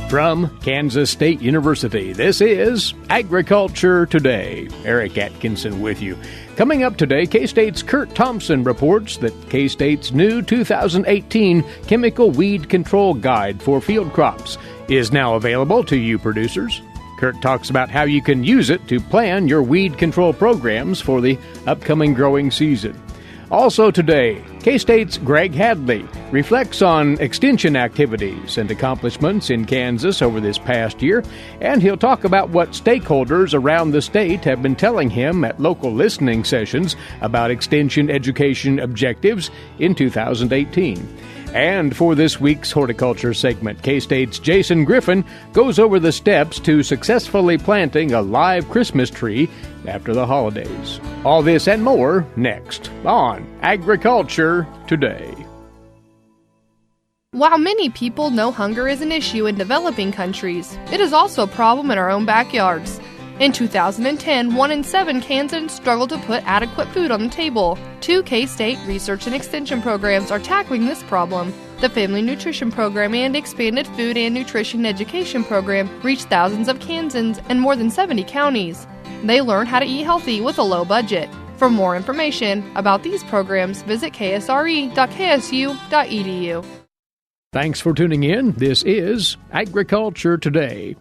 From Kansas State University, this is Agriculture Today. Eric Atkinson with you. Coming up today, K-State's Curt Thompson reports that K-State's new 2018 Chemical Weed Control Guide for Field Crops is now available to you producers. Curt talks about how you can use it to plan your weed control programs for the upcoming growing season. Also today, K-State's Gregg Hadley reflects on extension activities and accomplishments in Kansas over this past year, and he'll talk about what stakeholders around the state have been telling him at local listening sessions about extension education objectives in 2018. And for this week's horticulture segment, K-State's Jason Griffin goes over the steps to successfully planting a live Christmas tree after the holidays. All this and more next on Agriculture Today. While many people know hunger is an issue in developing countries, it is also a problem in our own backyards. In 2010, 1 in 7 Kansans struggled to put adequate food on the table. 2 K-State research and extension programs are tackling this problem. The Family Nutrition Program and Expanded Food and Nutrition Education Program reach thousands of Kansans in more than 70 counties. They learn how to eat healthy with a low budget. For more information about these programs, visit ksre.ksu.edu. Thanks for tuning in. This is Agriculture Today.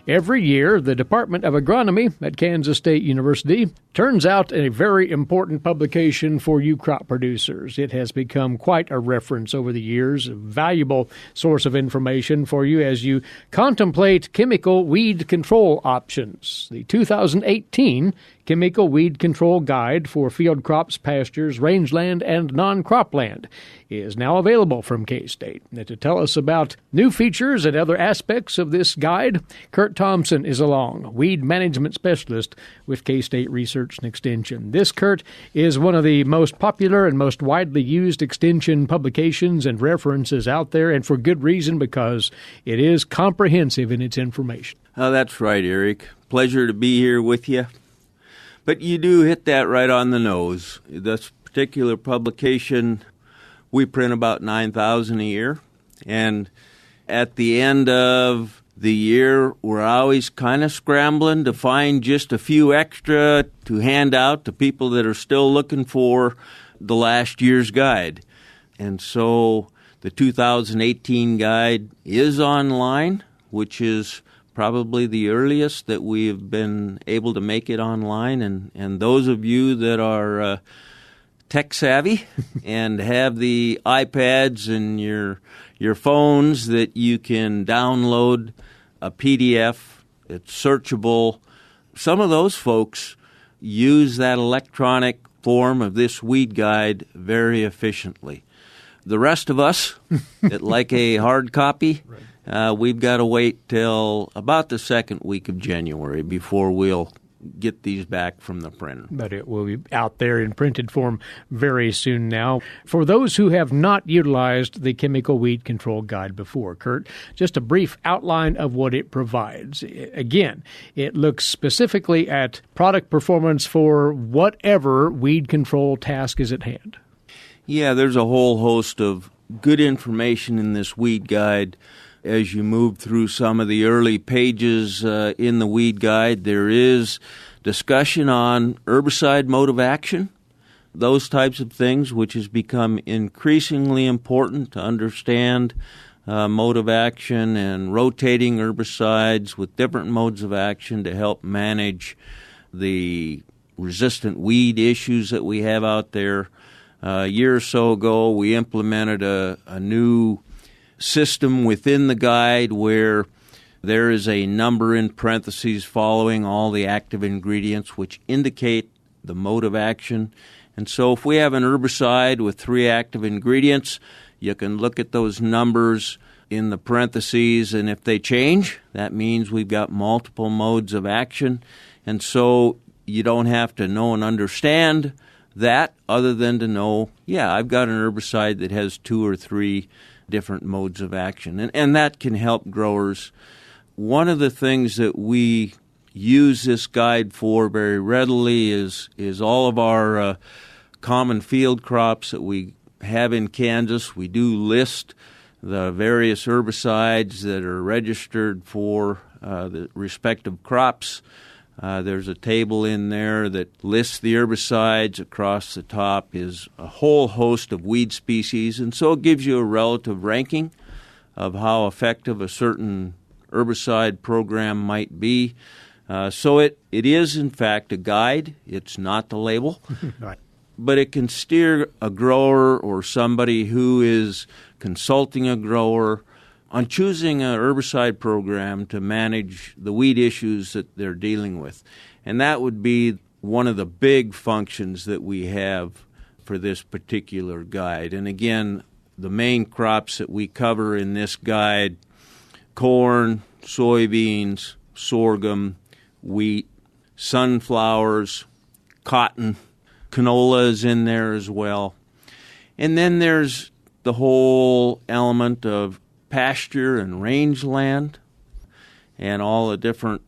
Every year, the Department of Agronomy at Kansas State University turns out a very important publication for you crop producers. It has become quite a reference over the years, a valuable source of information for you as you contemplate chemical weed control options. The 2018 Chemical Weed Control Guide for Field Crops, Pastures, Rangeland, and Non-Cropland is now available from K-State. And to tell us about new features and other aspects of this guide, Curt Thompson is along, Weed Management Specialist with K-State Research and Extension. This, Curt, is one of the most popular and most widely used extension publications and references out there, and for good reason, because it is comprehensive in its information. Oh, that's right, Eric. Pleasure to be here with you. But you do hit that right on the nose. This particular publication, we print about 9,000 a year. And at the end of the year, we're always kind of scrambling to find just a few extra to hand out to people that are still looking for the last year's guide. And so the 2018 guide is online, which is probably the earliest that we have been able to make it online. And those of you that are tech savvy and have the iPads and your phones, that you can download a PDF. It's searchable. Some of those folks use that electronic form of this weed guide very efficiently. The rest of us that like a hard copy, we've got to wait till about the second week of January before we'll get these back from the printer. But it will be out there in printed form very soon now. For those who have not utilized the Chemical Weed Control Guide before, Curt, just a brief outline of what it provides. Again, it looks specifically at product performance for whatever weed control task is at hand. Yeah, there's a whole host of good information in this weed guide. As you move through some of the early pages in the weed guide, there is discussion on herbicide mode of action, those types of things, which has become increasingly important to understand mode of action and rotating herbicides with different modes of action to help manage the resistant weed issues that we have out there. A year or so ago, we implemented a new system within the guide where there is a number in parentheses following all the active ingredients which indicate the mode of action. And so if we have an herbicide with 3 active ingredients, you can look at those numbers in the parentheses, and if they change, that means we've got multiple modes of action. And so you don't have to know and understand that other than to know, I've got an herbicide that has 2 or 3 different modes of action. And that can help growers. One of the things that we use this guide for very readily is all of our common field crops that we have in Kansas. We do list the various herbicides that are registered for the respective crops. There's a table in there that lists the herbicides. Across the top is a whole host of weed species, and so it gives you a relative ranking of how effective a certain herbicide program might be. So it is, in fact, a guide. It's not the label. Right. But it can steer a grower or somebody who is consulting a grower on choosing an herbicide program to manage the weed issues that they're dealing with. And that would be one of the big functions that we have for this particular guide. And again, the main crops that we cover in this guide: corn, soybeans, sorghum, wheat, sunflowers, cotton, canola is in there as well. And then there's the whole element of pasture and rangeland and all the different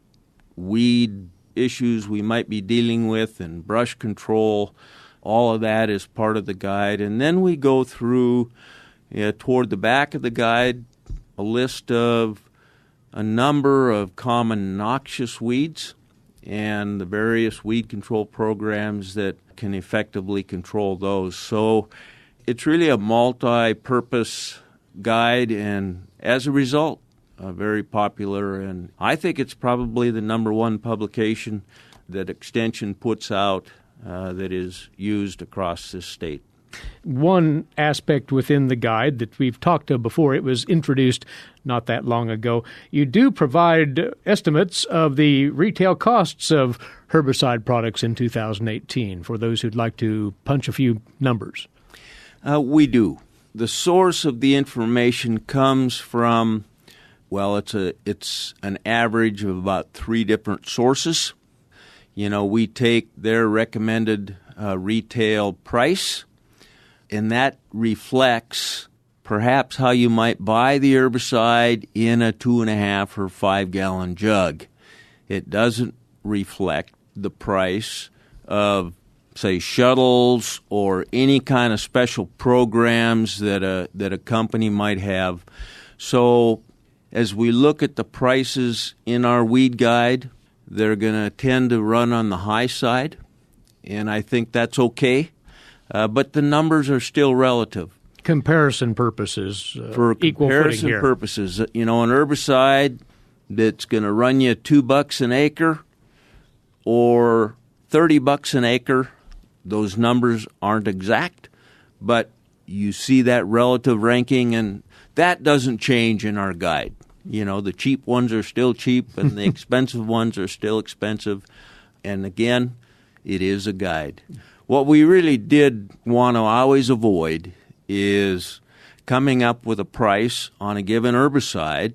weed issues we might be dealing with and brush control. All of that is part of the guide. And then we go through, toward the back of the guide, a list of a number of common noxious weeds and the various weed control programs that can effectively control those. So it's really a multi-purpose guide, and as a result, very popular. And I think it's probably the number one publication that Extension puts out that is used across this state. One aspect within the guide that we've talked to before, it was introduced not that long ago. You do provide estimates of the retail costs of herbicide products in 2018 for those who'd like to punch a few numbers. We do. The source of the information comes from, well, it's an average of about 3 different sources. We take their recommended retail price, and that reflects perhaps how you might buy the herbicide in a 2.5 or 5 gallon jug. It doesn't reflect the price of, say, shuttles or any kind of special programs that a company might have. So as we look at the prices in our weed guide, they're going to tend to run on the high side, and I think that's okay. But the numbers are still relative. Comparison purposes, for equal comparison footing purposes, an herbicide that's going to run you $2 an acre or $30 an acre, those numbers aren't exact, but you see that relative ranking, and that doesn't change in our guide. The cheap ones are still cheap, and the expensive ones are still expensive. And again, it is a guide. What we really did want to always avoid is coming up with a price on a given herbicide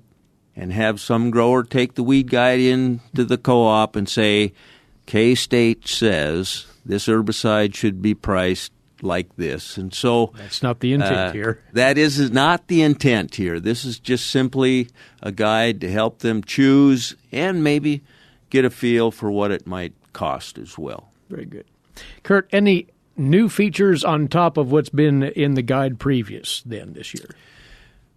and have some grower take the weed guide into the co-op and say, K-State says this herbicide should be priced like this. And so that's not the intent here. That is not the intent here. This is just simply a guide to help them choose and maybe get a feel for what it might cost as well. Very good. Curt, any new features on top of what's been in the guide previous then this year?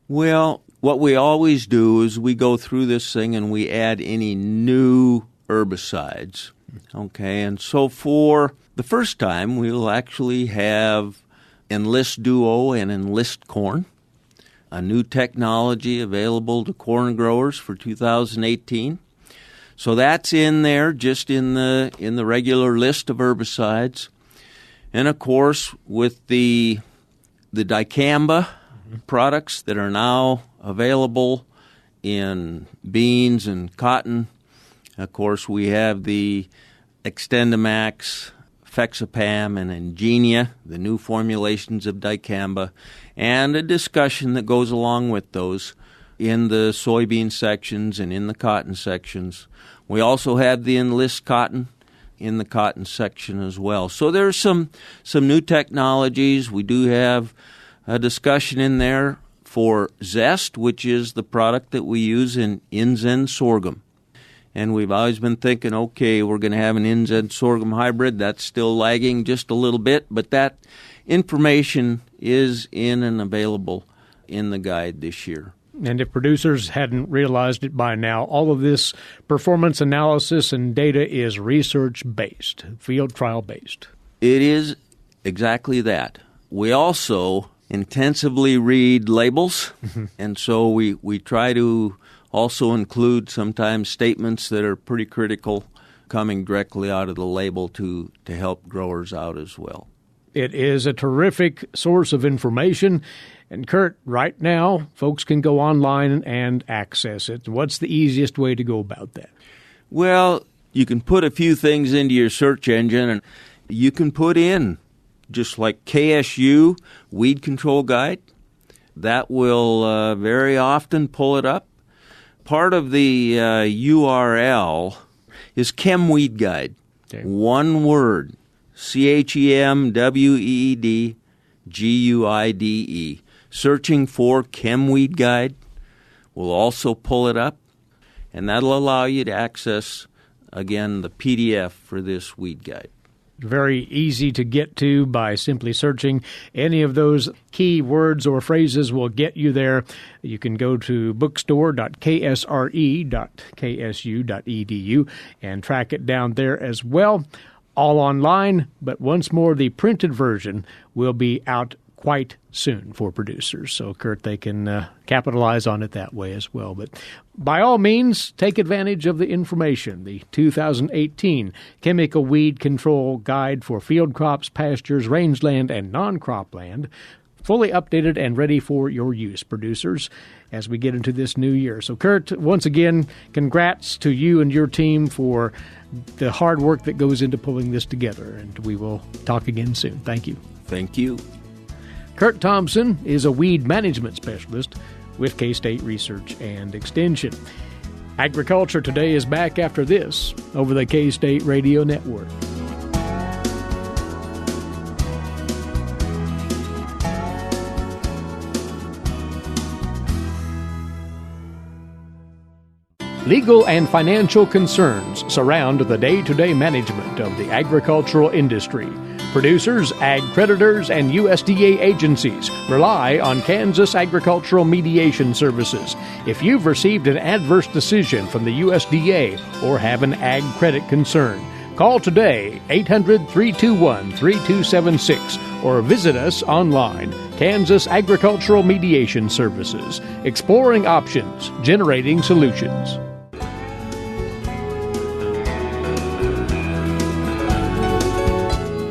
Well, what we always do is we go through this thing and we add any new herbicides. Okay, and so for the first time, we'll actually have Enlist Duo and Enlist Corn, a new technology available to corn growers for 2018. So that's in there, just in the regular list of herbicides. And of course, with the dicamba products that are now available in beans and cotton, of course, we have the Extendamax, Fexapam, and Ingenia, the new formulations of dicamba, and a discussion that goes along with those in the soybean sections and in the cotton sections. We also have the Enlist Cotton in the cotton section as well. So there's some new technologies. We do have a discussion in there for Zest, which is the product that we use in Inzen sorghum. And we've always been thinking, okay, we're going to have an Inzen sorghum hybrid. That's still lagging just a little bit, but that information is in and available in the guide this year. And if producers hadn't realized it by now, all of this performance analysis and data is research-based, field trial-based. It is exactly that. We also intensively read labels, and so we try to also include sometimes statements that are pretty critical coming directly out of the label to help growers out as well. It is a terrific source of information. And Curt, right now, folks can go online and access it. What's the easiest way to go about that? Well, you can put a few things into your search engine, and you can put in just like KSU Weed Control Guide. That will very often pull it up. Part of the URL is Chem Weed Guide. Okay. One word, ChemWeedGuide. Searching for Chem Weed Guide will also pull it up, and that'll allow you to access, again, the PDF for this weed guide. Very easy to get to by simply searching. Any of those key words or phrases will get you there. You can go to bookstore.ksre.ksu.edu and track it down there as well. All online, but once more, the printed version will be out quite soon for producers. So, Curt, they can capitalize on it that way as well. But by all means, take advantage of the information. The 2018 Chemical Weed Control Guide for Field Crops, Pastures, Rangeland, and Non-Cropland, fully updated and ready for your use, producers, as we get into this new year. So, Curt, once again, congrats to you and your team for the hard work that goes into pulling this together, and we will talk again soon. Thank you. Thank you. Curt Thompson is a weed management specialist with K-State Research and Extension. Agriculture Today is back after this over the K-State Radio Network. Legal and financial concerns surround the day-to-day management of the agricultural industry. Producers, ag creditors, and USDA agencies rely on Kansas Agricultural Mediation Services. If you've received an adverse decision from the USDA or have an ag credit concern, call today 800-321-3276 or visit us online. Kansas Agricultural Mediation Services, exploring options, generating solutions.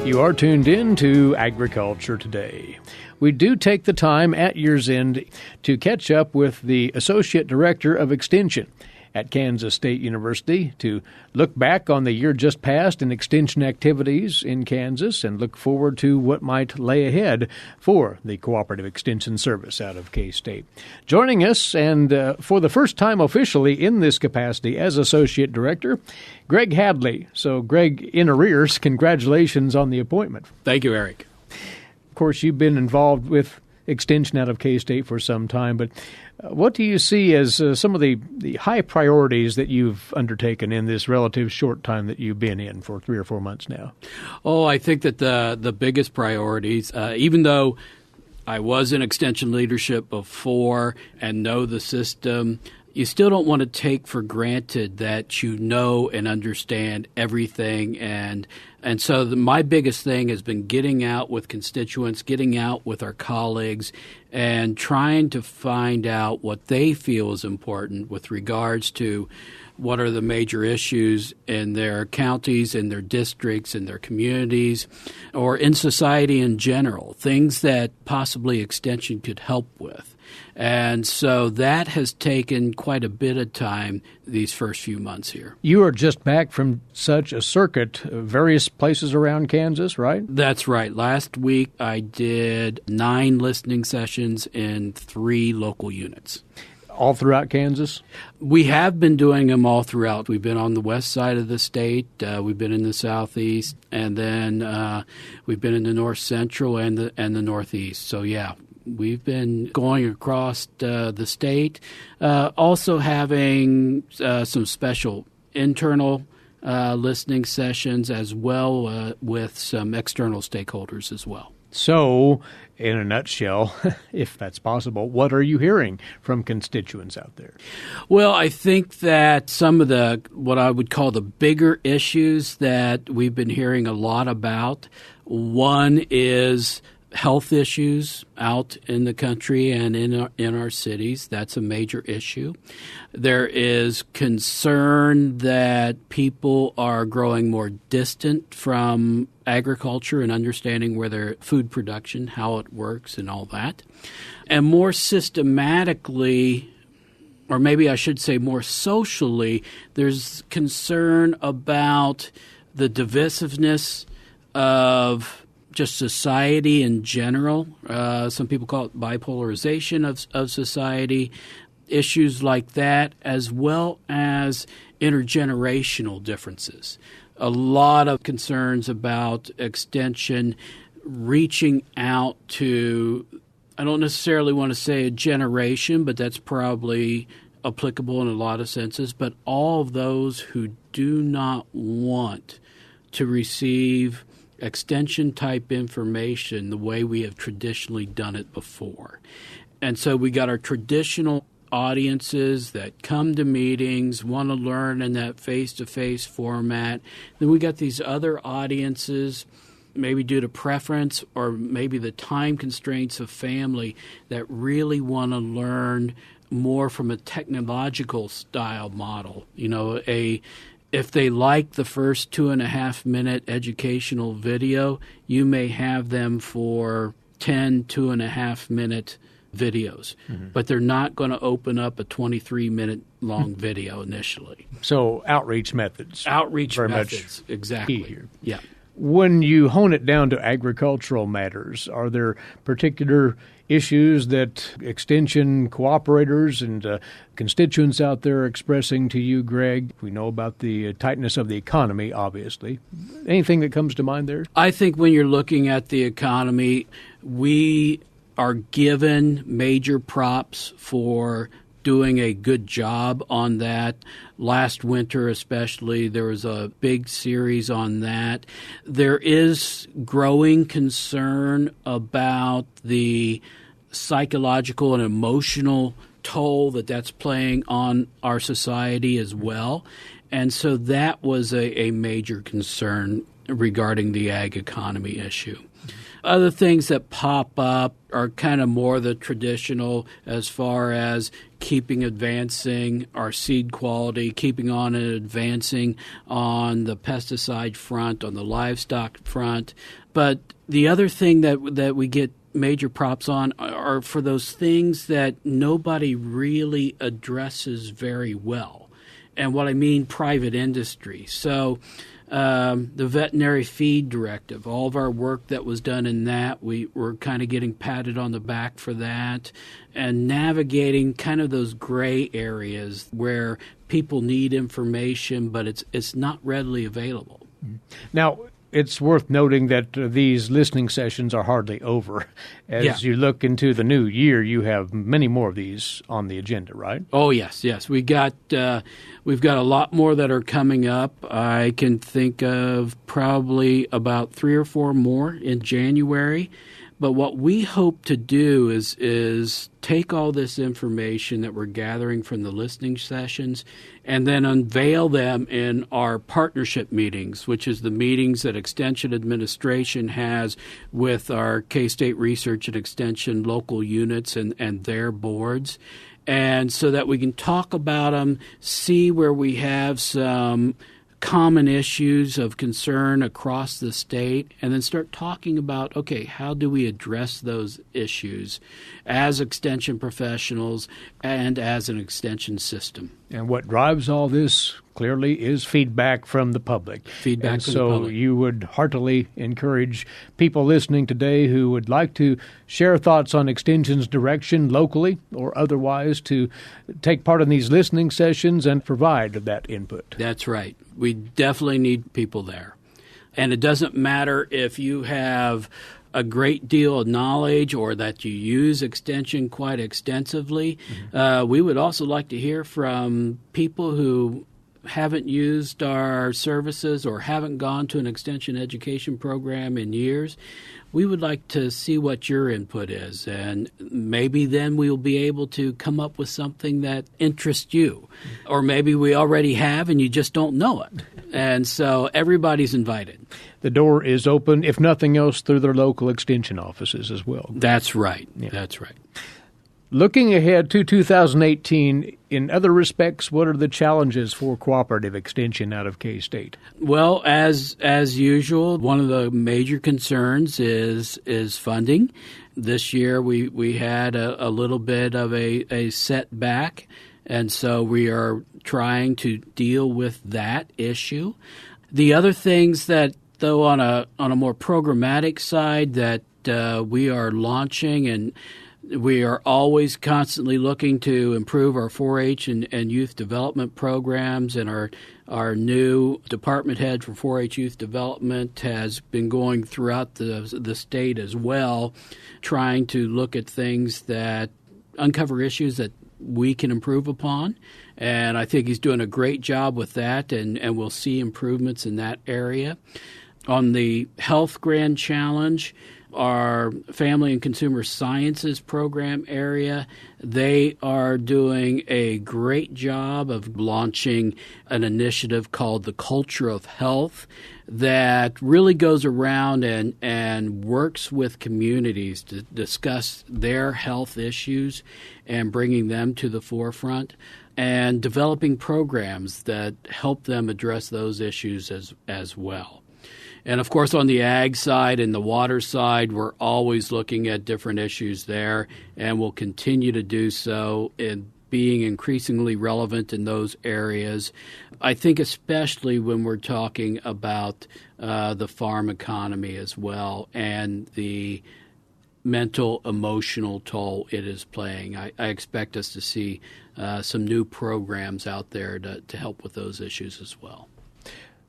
You are tuned in to Agriculture Today. We do take the time at year's end to catch up with the Associate Director of Extension at Kansas State University to look back on the year just passed in extension activities in Kansas and look forward to what might lay ahead for the Cooperative Extension Service out of K-State. Joining us, and for the first time officially in this capacity as Associate Director, Gregg Hadley. So, Greg, in arrears, congratulations on the appointment. Thank you, Eric. Of course, you've been involved with Extension out of K-State for some time, but what do you see as some of the high priorities that you've undertaken in this relative short time that you've been in for 3 or 4 months now? Oh, I think that the biggest priorities, even though I was in Extension leadership before and know the system, you still don't want to take for granted that you know and understand everything. And so my biggest thing has been getting out with constituents, getting out with our colleagues, and trying to find out what they feel is important with regards to what are the major issues in their counties, in their districts, in their communities, or in society in general, things that possibly Extension could help with. And so that has taken quite a bit of time these first few months here. You are just back from such a circuit, various places around Kansas, right? That's right. Last week I did 9 listening sessions in 3 local units. All throughout Kansas? We have been doing them all throughout. We've been on the west side of the state. We've been in the southeast, and then we've been in the north central and the northeast. So, yeah. We've been going across the state, also having some special internal listening sessions as well with some external stakeholders as well. So, in a nutshell, if that's possible, what are you hearing from constituents out there? Well, I think that some of the, what I would call the bigger issues that we've been hearing a lot about, one is health issues out in the country and in our cities. That's a major issue. There is concern that people are growing more distant from agriculture and understanding where their food production, how it works and all that. And more systematically, or maybe I should say more socially, there's concern about the divisiveness of just society in general. Some people call it bipolarization of society, issues like that, as well as intergenerational differences. A lot of concerns about extension reaching out to, I don't necessarily want to say a generation, but that's probably applicable in a lot of senses, but all of those who do not want to receive extension-type information the way we have traditionally done it before. And so we got our traditional audiences that come to meetings, want to learn in that face-to-face format. Then we got these other audiences, maybe due to preference or maybe the time constraints of family, that really want to learn more from a technological style model. You know, if they like the first 2.5-minute educational video, you may have them for 10 2.5-minute videos, but they're not going to open up a 23-minute long video initially. So outreach methods. Very much exactly. Key here. Yeah. When you hone it down to agricultural matters, are there particular issues that extension cooperators and constituents out there are expressing to you, Greg? We know about the tightness of the economy, obviously. Anything that comes to mind there? I think when you're looking at the economy, we are given major props for doing a good job on that. Last winter especially, there was a big series on that. There is growing concern about the psychological and emotional toll that's playing on our society as well. And so that was a major concern regarding the ag economy issue. Other things that pop up are kind of more the traditional as far as advancing our seed quality, keeping on and advancing on the pesticide front, on the livestock front. But the other thing that we get major props on are for those things that nobody really addresses very well. And what I mean, private industry. So the veterinary feed directive, all of our work that was done in that, we were kind of getting patted on the back for that, and navigating kind of those gray areas where people need information, but it's not readily available. Now, it's worth noting that these listening sessions are hardly over. As you look into the new year, you have many more of these on the agenda, right? Oh, yes. We've got a lot more that are coming up. I can think of probably about 3 or 4 more in January. But what we hope to do is take all this information that we're gathering from the listening sessions and then unveil them in our partnership meetings, which is the meetings that Extension Administration has with our K-State Research and Extension local units and their boards. And so that we can talk about them, see where we have some common issues of concern across the state, and then start talking about, okay, how do we address those issues as extension professionals and as an extension system. And what drives all this clearly is feedback from the public. Feedback from the public. So you would heartily encourage people listening today who would like to share thoughts on Extension's direction locally or otherwise to take part in these listening sessions and provide that input. That's right. We definitely need people there. And it doesn't matter if you have a great deal of knowledge or that you use Extension quite extensively. Mm-hmm. We would also like to hear from people who haven't used our services or haven't gone to an extension education program in years, we would like to see what your input is, and maybe then we'll be able to come up with something that interests you. Or maybe we already have and you just don't know it. And so everybody's invited. The door is open, if nothing else, through their local extension offices as well. That's right. Yeah. That's right. Looking ahead to 2018, in other respects, what are the challenges for cooperative extension out of K-State? Well, as usual, one of the major concerns is funding. This year we had a little bit of a setback, and so we are trying to deal with that issue. The other things that, though, on a more programmatic side that we are launching, and we are always constantly looking to improve our 4-H and youth development programs, and our new department head for 4-H youth development has been going throughout the state as well, trying to look at things that uncover issues that we can improve upon. And I think he's doing a great job with that, and we'll see improvements in that area. On the Health Grand Challenge, our Family and Consumer Sciences program area, they are doing a great job of launching an initiative called the Culture of Health that really goes around and works with communities to discuss their health issues and bringing them to the forefront, and developing programs that help them address those issues as well. And, of course, on the ag side and the water side, we're always looking at different issues there, and we'll continue to do so in being increasingly relevant in those areas. I think especially when we're talking about the farm economy as well and the mental, emotional toll it is playing. I expect us to see some new programs out there to help with those issues as well.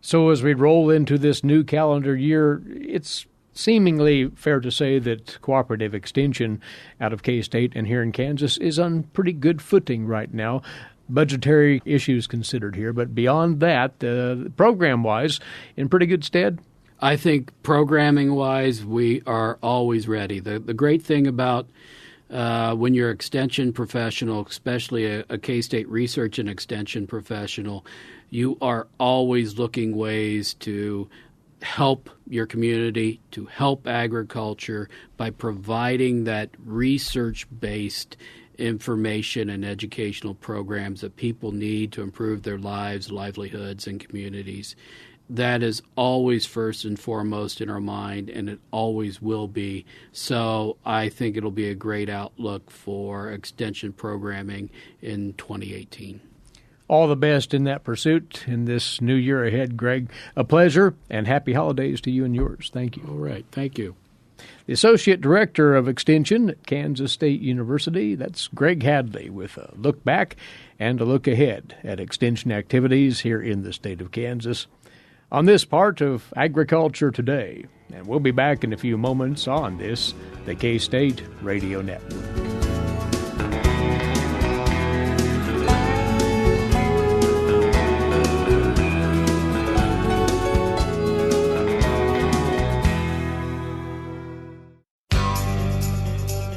So as we roll into this new calendar year, it's seemingly fair to say that cooperative extension out of K-State and here in Kansas is on pretty good footing right now. Budgetary issues considered here, but beyond that, program-wise, in pretty good stead? I think programming-wise, we are always ready. The great thing about when you're an extension professional, especially a K-State research and extension professional, you are always looking ways to help your community, to help agriculture by providing that research-based information and educational programs that people need to improve their lives, livelihoods, and communities. That is always first and foremost in our mind, and it always will be. So I think it'll be a great outlook for extension programming in 2018. All the best in that pursuit in this new year ahead, Greg. A pleasure, and happy holidays to you and yours. Thank you. All right. Thank you. The Associate Director of Extension at Kansas State University, that's Gregg Hadley, with a look back and a look ahead at extension activities here in the state of Kansas on this part of Agriculture Today. And we'll be back in a few moments on this, the K-State Radio Network.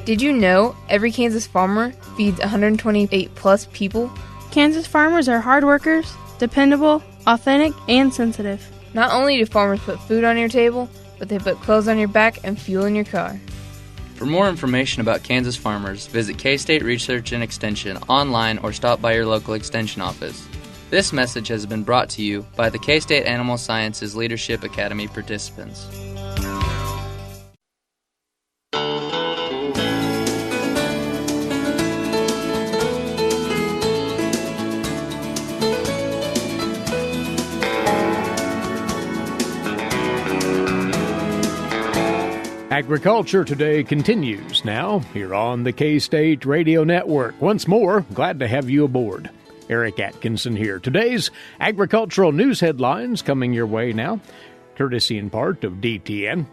Did you know every Kansas farmer feeds 128 plus people? Kansas farmers are hard workers, dependable, authentic, and sensitive. Not only do farmers put food on your table, but they put clothes on your back and fuel in your car. For more information about Kansas farmers, visit K-State Research and Extension online or stop by your local extension office. This message has been brought to you by the K-State Animal Sciences Leadership Academy participants. Agriculture Today continues now here on the K-State Radio Network. Once more, glad to have you aboard. Eric Atkinson here. Today's agricultural news headlines coming your way now, courtesy in part of DTN.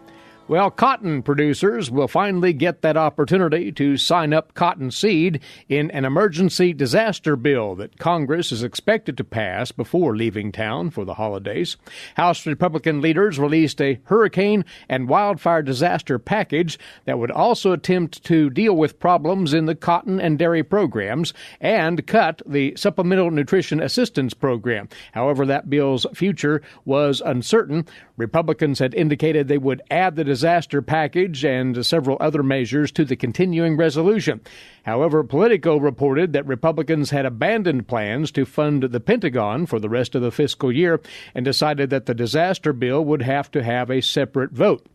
Well, cotton producers will finally get that opportunity to sign up cotton seed in an emergency disaster bill that Congress is expected to pass before leaving town for the holidays. House Republican leaders released a hurricane and wildfire disaster package that would also attempt to deal with problems in the cotton and dairy programs and cut the Supplemental Nutrition Assistance Program. However, that bill's future was uncertain. Republicans had indicated they would add the disaster package and several other measures to the continuing resolution. However, Politico reported that Republicans had abandoned plans to fund the Pentagon for the rest of the fiscal year and decided that the disaster bill would have to have a separate vote.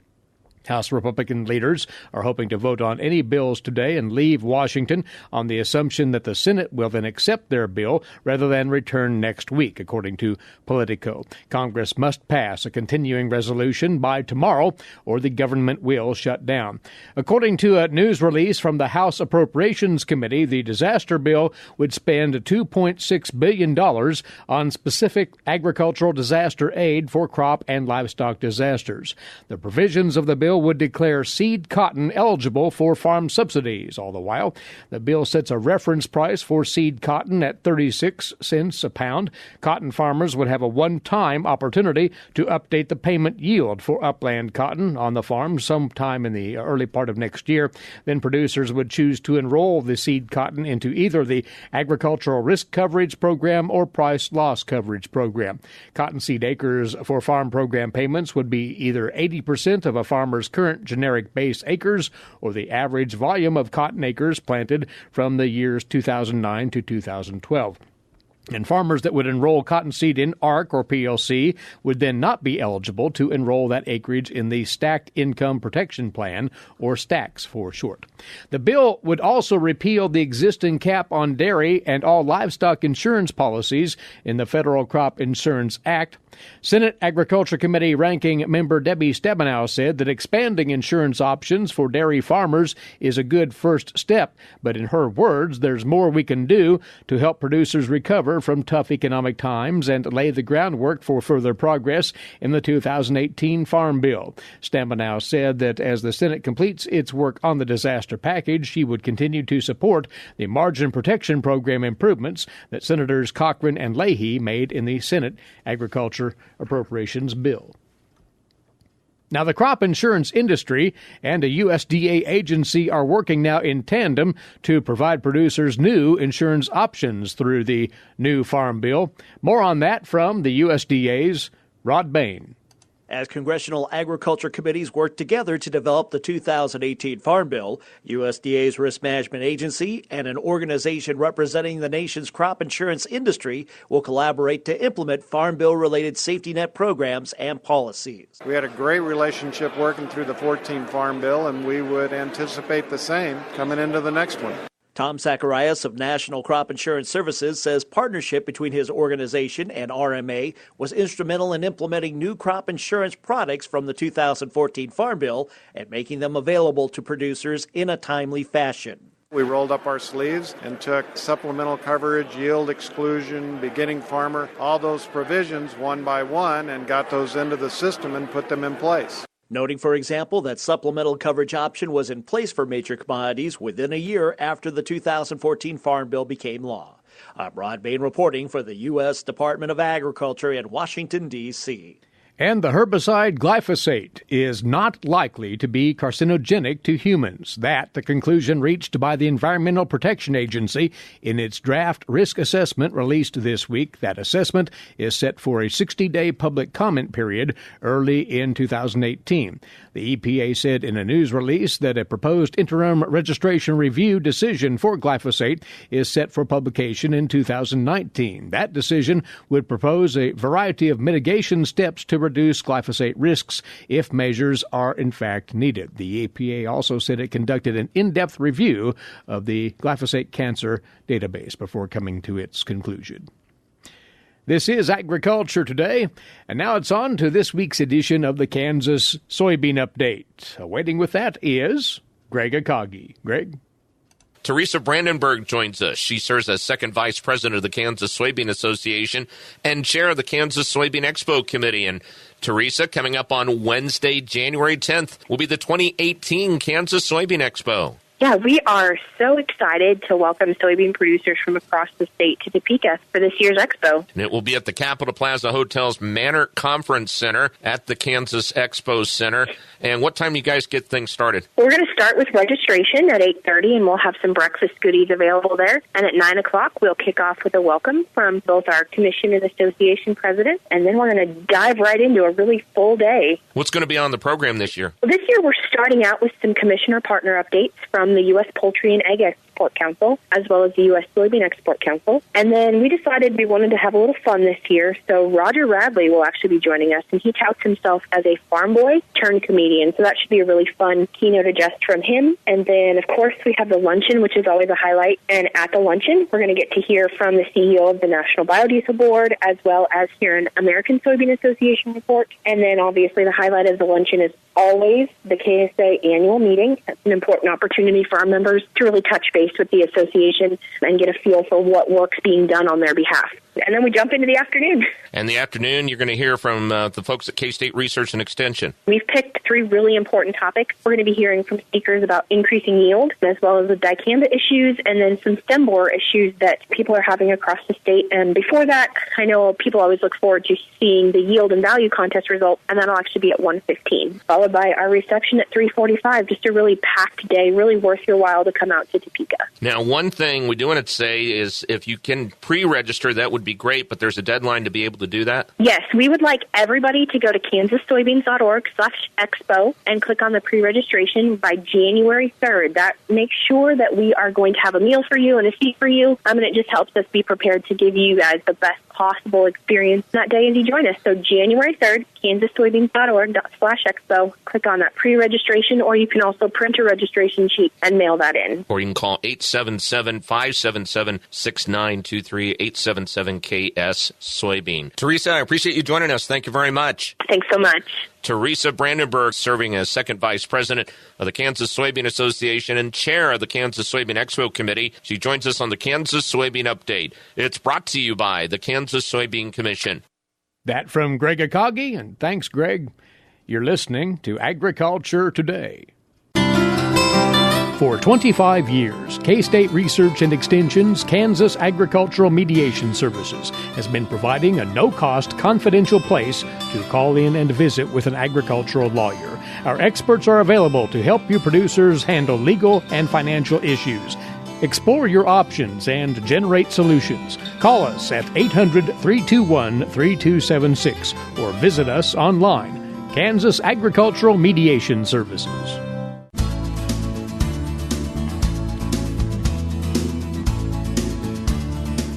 House Republican leaders are hoping to vote on any bills today and leave Washington on the assumption that the Senate will then accept their bill rather than return next week, according to Politico. Congress must pass a continuing resolution by tomorrow or the government will shut down. According to a news release from the House Appropriations Committee, the disaster bill would spend $2.6 billion on specific agricultural disaster aid for crop and livestock disasters. The provisions of the bill would declare seed cotton eligible for farm subsidies. All the while, the bill sets a reference price for seed cotton at 36 cents a pound. Cotton farmers would have a one-time opportunity to update the payment yield for upland cotton on the farm sometime in the early part of next year. Then producers would choose to enroll the seed cotton into either the Agricultural Risk Coverage Program or Price Loss Coverage Program. Cottonseed acres for farm program payments would be either 80% of a farmer's current generic base acres or the average volume of cotton acres planted from the years 2009 to 2012. And farmers that would enroll cottonseed in ARC or PLC would then not be eligible to enroll that acreage in the Stacked Income Protection Plan, or STACS for short. The bill would also repeal the existing cap on dairy and all livestock insurance policies in the Federal Crop Insurance Act. Senate Agriculture Committee Ranking Member Debbie Stabenow said that expanding insurance options for dairy farmers is a good first step, but in her words, there's more we can do to help producers recover from tough economic times and lay the groundwork for further progress in the 2018 Farm Bill. Stabenow said that as the Senate completes its work on the disaster package, she would continue to support the margin protection program improvements that Senators Cochran and Leahy made in the Senate Agriculture Appropriations Bill. Now, the crop insurance industry and a USDA agency are working now in tandem to provide producers new insurance options through the new Farm Bill. More on that from the USDA's Rod Bain. As congressional agriculture committees work together to develop the 2018 Farm Bill, USDA's Risk Management Agency and an organization representing the nation's crop insurance industry will collaborate to implement Farm Bill-related safety net programs and policies. We had a great relationship working through the 14 Farm Bill, and we would anticipate the same coming into the next one. Tom Zacharias of National Crop Insurance Services says partnership between his organization and RMA was instrumental in implementing new crop insurance products from the 2014 Farm Bill and making them available to producers in a timely fashion. We rolled up our sleeves and took supplemental coverage, yield exclusion, beginning farmer, all those provisions one by one, and got those into the system and put them in place. Noting, for example, that supplemental coverage option was in place for major commodities within a year after the 2014 Farm Bill became law. I'm Rod Bain reporting for the U.S. Department of Agriculture in Washington, D.C. And the herbicide glyphosate is not likely to be carcinogenic to humans. That, the conclusion reached by the Environmental Protection Agency in its draft risk assessment released this week. That assessment is set for a 60-day public comment period early in 2018. The EPA said in a news release that a proposed interim registration review decision for glyphosate is set for publication in 2019. That decision would propose a variety of mitigation steps to reduce glyphosate risks if measures are in fact needed. The EPA also said it conducted an in-depth review of the glyphosate cancer database before coming to its conclusion. This is Agriculture Today, and now it's on to this week's edition of the Kansas Soybean Update. Awaiting with that is Greg Akagi. Greg? Teresa Brandenburg joins us. She serves as second vice president of the Kansas Soybean Association and chair of the Kansas Soybean Expo Committee. And Teresa, coming up on Wednesday, January 10th, will be the 2018 Kansas Soybean Expo. Yeah, we are so excited to welcome soybean producers from across the state to Topeka for this year's expo. And it will be at the Capitol Plaza Hotel's Manor Conference Center at the Kansas Expo Center. And what time do you guys get things started? We're going to start with registration at 8:30, and we'll have some breakfast goodies available there. And at 9 o'clock, we'll kick off with a welcome from both our commission and association president. And then we're going to dive right into a really full day. What's going to be on the program this year? Well, this year, we're starting out with some commissioner partner updates from the U.S. Poultry and Egg Export Council, as well as the U.S. Soybean Export Council. And then we decided we wanted to have a little fun this year, so Roger Radley will actually be joining us, and he touts himself as a farm boy turned comedian, so that should be a really fun keynote address from him. And then, of course, we have the luncheon, which is always a highlight, and at the luncheon, we're going to get to hear from the CEO of the National Biodiesel Board, as well as hear an American Soybean Association report. And then, obviously, the highlight of the luncheon is always the KSA annual meeting. That's an important opportunity for our members to really touch base with the association and get a feel for what work's being done on their behalf. And then we jump into the afternoon. And the afternoon, you're going to hear from the folks at K-State Research and Extension. We've picked 3 really important topics. We're going to be hearing from speakers about increasing yield, as well as the dicamba issues, and then some stem borer issues that people are having across the state. And before that, I know people always look forward to seeing the yield and value contest results, and that'll actually be at 1:15, followed by our reception at 3:45. Just a really packed day, really worth your while to come out to Topeka. Now, one thing we do want to say is if you can pre-register, that would be great, but there's a deadline to be able to do that? Yes, we would like everybody to go to kansassoybeans.org/expo and click on the pre-registration by January 3rd. That makes sure that we are going to have a meal for you and a seat for you, and it just helps us be prepared to give you guys the best possible experience that day as you join us. So January 3rd, kansassoybeans.org/expo. Click on that pre-registration, or you can also print a registration sheet and mail that in. Or you can call 877-577-6923, 877-KS Soybean. Teresa, I appreciate you joining us. Thank you very much. Thanks so much. Teresa Brandenburg, serving as second vice president of the Kansas Soybean Association and chair of the Kansas Soybean Expo Committee. She joins us on the Kansas Soybean Update. It's brought to you by the Kansas Soybean Commission. That from Greg Akagi, and thanks, Greg. You're listening to Agriculture Today. For 25 years, K-State Research and Extension's Kansas Agricultural Mediation Services has been providing a no-cost, confidential place to call in and visit with an agricultural lawyer. Our experts are available to help you producers handle legal and financial issues. Explore your options and generate solutions. Call us at 800-321-3276 or visit us online. Kansas Agricultural Mediation Services.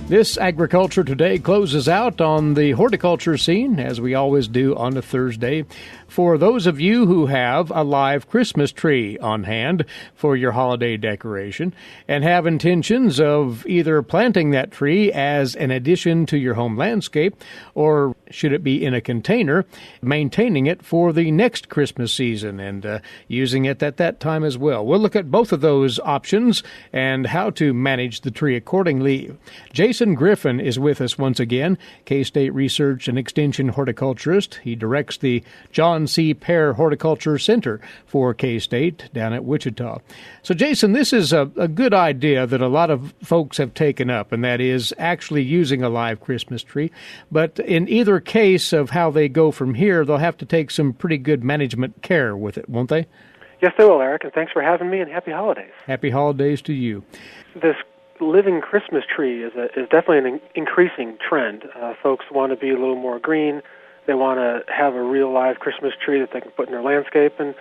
This Agriculture Today closes out on the horticulture scene, as we always do on a Thursday. For those of you who have a live Christmas tree on hand for your holiday decoration and have intentions of either planting that tree as an addition to your home landscape, or should it be in a container, maintaining it for the next Christmas season and using it at that time as well. We'll look at both of those options and how to manage the tree accordingly. Jason Griffin is with us once again, K-State Research and Extension horticulturist. He directs the John C. Pear Horticulture Center for K-State down at Wichita. So, Jason, this is a good idea that a lot of folks have taken up, and that is actually using a live Christmas tree. But in either case of how they go from here, they'll have to take some pretty good management care with it, won't they? Yes, they will, Eric, and thanks for having me, and happy holidays. Happy holidays to you. This living Christmas tree is definitely an increasing trend. Folks want to be a little more green. They want to have a real live Christmas tree that they can put in their landscape and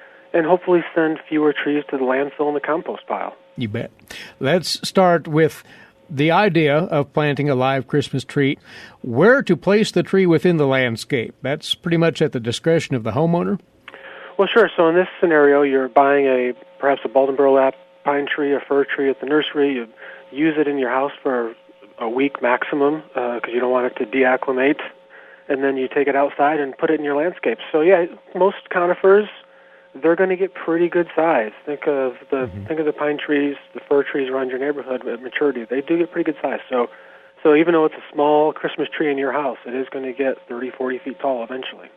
hopefully send fewer trees to the landfill and the compost pile. You bet. Let's start with the idea of planting a live Christmas tree. Where to place the tree within the landscape? That's pretty much at the discretion of the homeowner? Well, sure. So in this scenario, you're buying perhaps a bald and burlap pine tree, a fir tree at the nursery. You use it in your house for a week maximum because you don't want it to deacclimate. And then you take it outside and put it in your landscape. So, yeah, most conifers they're going to get pretty good size. Think of the pine trees, the fir trees around your neighborhood at maturity. They do get pretty good size. So even though it's a small Christmas tree in your house, it is going to get 30, 40 feet tall eventually.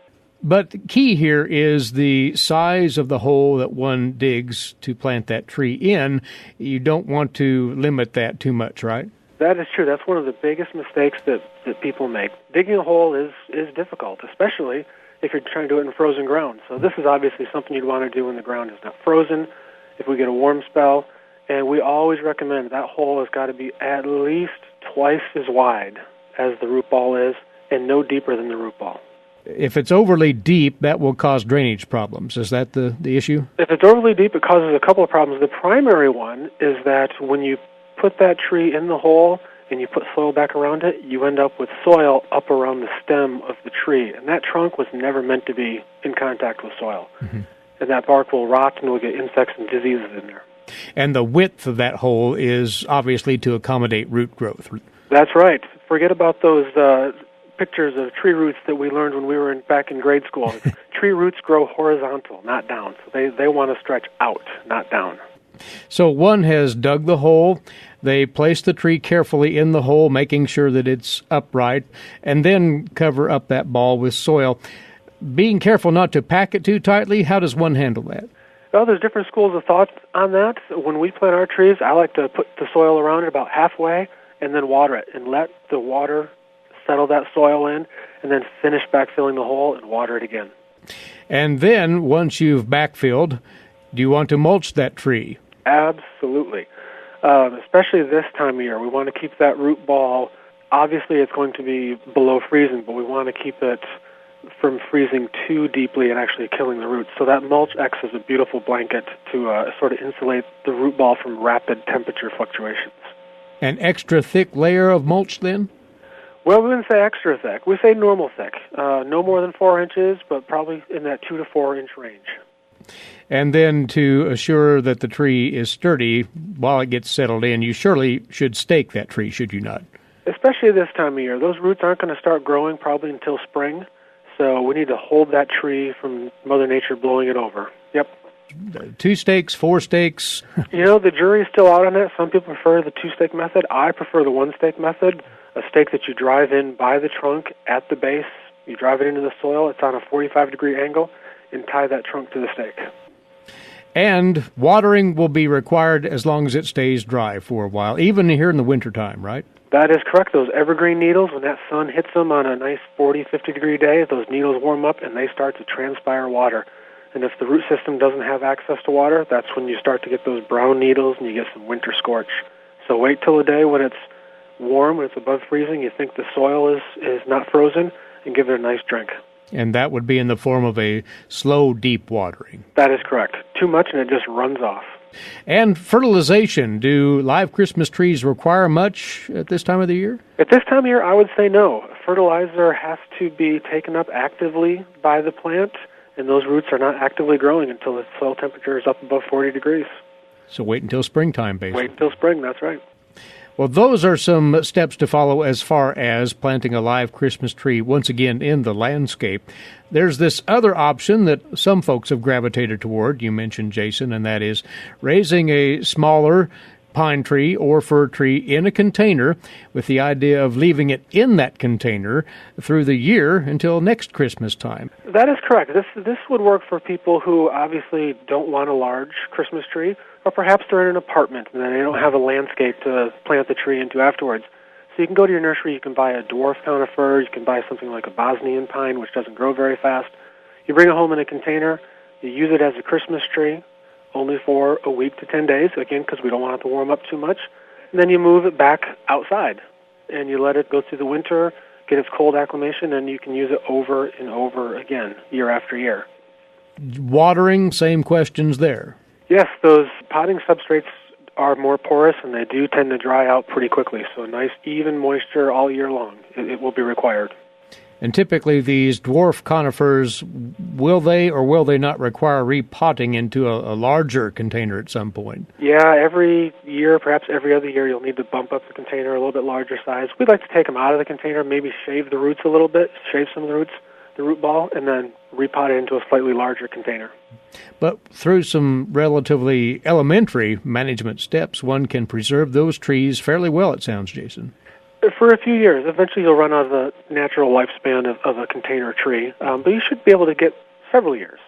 But the key here is the size of the hole that one digs to plant that tree in. You don't want to limit that too much, right? That is true. That's one of the biggest mistakes that people make. Digging a hole is difficult, especially if you're trying to do it in frozen ground. So this is obviously something you'd want to do when the ground is not frozen, if we get a warm spell. And we always recommend that hole has got to be at least twice as wide as the root ball is and no deeper than the root ball. If it's overly deep, that will cause drainage problems. Is that the issue? If it's overly deep, it causes a couple of problems. The primary one is that when you put that tree in the hole and you put soil back around it, you end up with soil up around the stem of the tree. And that trunk was never meant to be in contact with soil. Mm-hmm. And that bark will rot and we'll get insects and diseases in there. And the width of that hole is obviously to accommodate root growth. That's right. Forget about those pictures of tree roots that we learned when we were back in grade school. Tree roots grow horizontal, not down. So they want to stretch out, not down. So one has dug the hole. They place the tree carefully in the hole, making sure that it's upright, and then cover up that ball with soil. Being careful not to pack it too tightly, how does one handle that? Well, there's different schools of thought on that. When we plant our trees, I like to put the soil around it about halfway and then water it and let the water settle that soil in, and then finish backfilling the hole and water it again. And then, once you've backfilled, do you want to mulch that tree? Absolutely. Especially this time of year. We want to keep that root ball, obviously it's going to be below freezing, but we want to keep it from freezing too deeply and actually killing the roots. So that mulch acts as a beautiful blanket to sort of insulate the root ball from rapid temperature fluctuations. An extra thick layer of mulch then? Well, we wouldn't say extra thick. We say normal thick. No more than 4 inches, but probably in that 2 to 4 inch range. And then to assure that the tree is sturdy while it gets settled in, you surely should stake that tree, should you not? Especially this time of year. Those roots aren't going to start growing probably until spring, so we need to hold that tree from Mother Nature blowing it over. Yep. 2 stakes, 4 stakes? The jury's still out on that. Some people prefer the 2-stake method. I prefer the 1-stake method. A stake that you drive in by the trunk at the base. You drive it into the soil. It's on a 45-degree angle, and tie that trunk to the stake. And watering will be required as long as it stays dry for a while, even here in the wintertime, right? That is correct. Those evergreen needles, when that sun hits them on a nice 40, 50-degree day, those needles warm up and they start to transpire water. And if the root system doesn't have access to water, that's when you start to get those brown needles and you get some winter scorch. So wait till a day when it's warm, when it's above freezing, you think the soil is not frozen, and give it a nice drink. And that would be in the form of a slow, deep watering. That is correct. Too much and it just runs off. And fertilization. Do live Christmas trees require much at this time of the year? At this time of year, I would say no. Fertilizer has to be taken up actively by the plant, and those roots are not actively growing until the soil temperature is up above 40 degrees. So wait until springtime, basically. Wait until spring, that's right. Well, those are some steps to follow as far as planting a live Christmas tree, once again, in the landscape. There's this other option that some folks have gravitated toward, you mentioned, Jason, and that is raising a smaller pine tree or fir tree in a container with the idea of leaving it in that container through the year until next Christmas time. That is correct. This would work for people who obviously don't want a large Christmas tree, or perhaps they're in an apartment and they don't have a landscape to plant the tree into afterwards. So you can go to your nursery, you can buy a dwarf conifer, you can buy something like a Bosnian pine, which doesn't grow very fast. You bring it home in a container, you use it as a Christmas tree, only for a week to 10 days, again, because we don't want it to warm up too much. And then you move it back outside, and you let it go through the winter, get its cold acclimation, and you can use it over and over again, year after year. Watering, same questions there. Yes, those potting substrates are more porous, and they do tend to dry out pretty quickly. So nice, even moisture all year long. It will be required. And typically these dwarf conifers, will they or will they not require repotting into a larger container at some point? Yeah, every year, perhaps every other year, you'll need to bump up the container a little bit larger size. We'd like to take them out of the container, maybe shave the roots a little bit, shave some of the roots, the root ball, and then repot it into a slightly larger container. But through some relatively elementary management steps, one can preserve those trees fairly well, it sounds, Jason. For a few years. Eventually you'll run out of the natural lifespan of a container tree, but you should be able to get several years.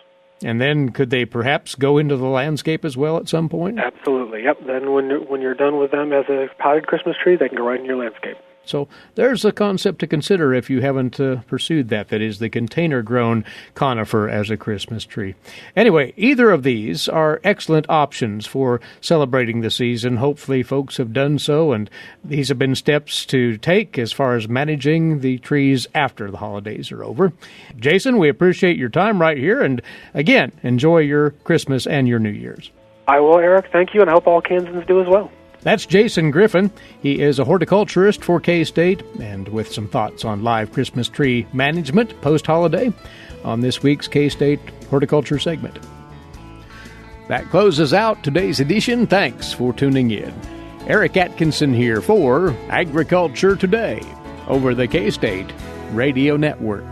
And then could they perhaps go into the landscape as well at some point? Absolutely, yep. Then when you're done with them as a potted Christmas tree, they can go right in your landscape. So there's a concept to consider if you haven't pursued that is the container-grown conifer as a Christmas tree. Anyway, either of these are excellent options for celebrating the season. Hopefully folks have done so, and these have been steps to take as far as managing the trees after the holidays are over. Jason, we appreciate your time right here, and again, enjoy your Christmas and your New Year's. I will, Eric. Thank you, and I hope all Kansans do as well. That's Jason Griffin. He is a horticulturist for K-State, and with some thoughts on live Christmas tree management post-holiday on this week's K-State Horticulture segment. That closes out today's edition. Thanks for tuning in. Eric Atkinson here for Agriculture Today over the K-State Radio Network.